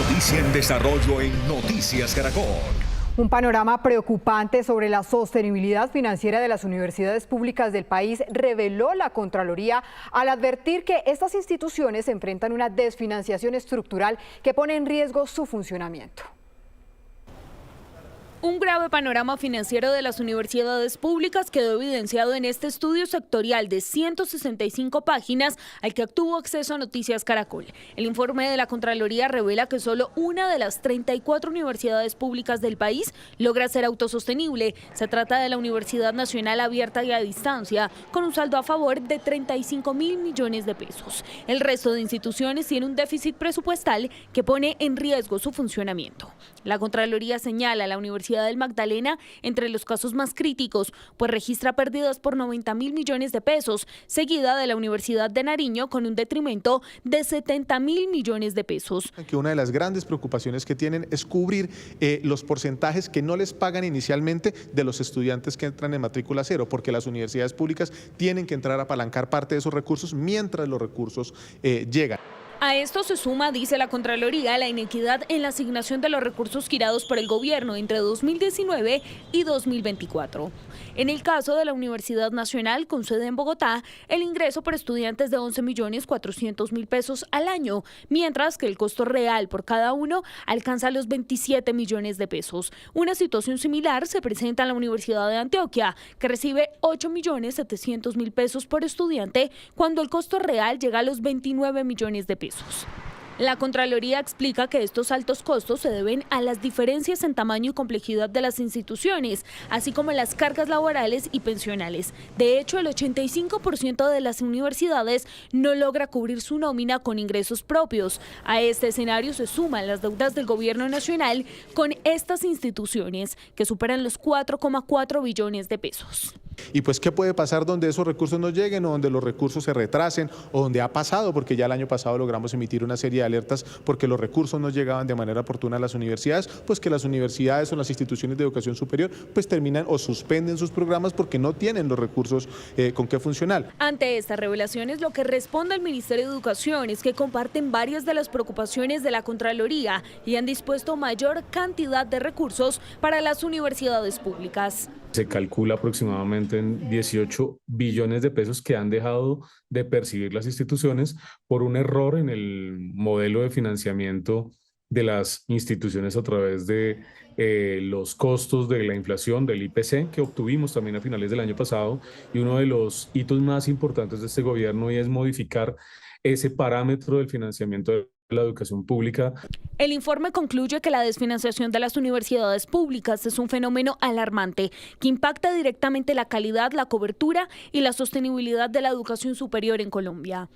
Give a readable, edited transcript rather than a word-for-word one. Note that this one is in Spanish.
Noticia en desarrollo en Noticias Caracol. Un panorama preocupante sobre la sostenibilidad financiera de las universidades públicas del país reveló la Contraloría al advertir que estas instituciones enfrentan una desfinanciación estructural que pone en riesgo su funcionamiento. Un grave panorama financiero de las universidades públicas quedó evidenciado en este estudio sectorial de 165 páginas al que obtuvo acceso a Noticias Caracol. El informe de la Contraloría revela que solo una de las 34 universidades públicas del país logra ser autosostenible. Se trata de la Universidad Nacional Abierta y a Distancia, con un saldo a favor de 35.000 millones de pesos. El resto de instituciones tiene un déficit presupuestal que pone en riesgo su funcionamiento. La Contraloría señala a la Universidad del Magdalena entre los casos más críticos, pues registra pérdidas por 90.000 millones de pesos, seguida de la Universidad de Nariño con un detrimento de 70.000 millones de pesos. Que una de las grandes preocupaciones que tienen es cubrir los porcentajes que no les pagan inicialmente de los estudiantes que entran en matrícula cero, porque las universidades públicas tienen que entrar a apalancar parte de esos recursos mientras los recursos llegan. A esto se suma, dice la Contraloría, la inequidad en la asignación de los recursos girados por el gobierno entre 2019 y 2024. En el caso de la Universidad Nacional, con sede en Bogotá, el ingreso por estudiante es de 11.400.000 pesos al año, mientras que el costo real por cada uno alcanza los 27 millones de pesos. Una situación similar se presenta en la Universidad de Antioquia, que recibe 8.700.000 pesos por estudiante, cuando el costo real llega a los 29 millones de pesos. La Contraloría explica que estos altos costos se deben a las diferencias en tamaño y complejidad de las instituciones, así como las cargas laborales y pensionales. De hecho, el 85% de las universidades no logra cubrir su nómina con ingresos propios. A este escenario se suman las deudas del gobierno nacional con estas instituciones, que superan los 4,4 billones de pesos. Y pues, ¿qué puede pasar donde esos recursos no lleguen o donde los recursos se retrasen o donde ha pasado? Porque ya el año pasado logramos emitir una serie de alertas porque los recursos no llegaban de manera oportuna a las universidades, pues que las universidades o las instituciones de educación superior pues terminan o suspenden sus programas porque no tienen los recursos con qué funcionar. Ante estas revelaciones, lo que responde el Ministerio de Educación es que comparten varias de las preocupaciones de la Contraloría y han dispuesto mayor cantidad de recursos para las universidades públicas. Se calcula aproximadamente en 18 billones de pesos que han dejado de percibir las instituciones por un error en el modelo de financiamiento de las instituciones a través de los costos de la inflación del IPC que obtuvimos también a finales del año pasado, y uno de los hitos más importantes de este gobierno es modificar ese parámetro del financiamiento de la educación pública. El informe concluye que la desfinanciación de las universidades públicas es un fenómeno alarmante que impacta directamente la calidad, la cobertura y la sostenibilidad de la educación superior en Colombia.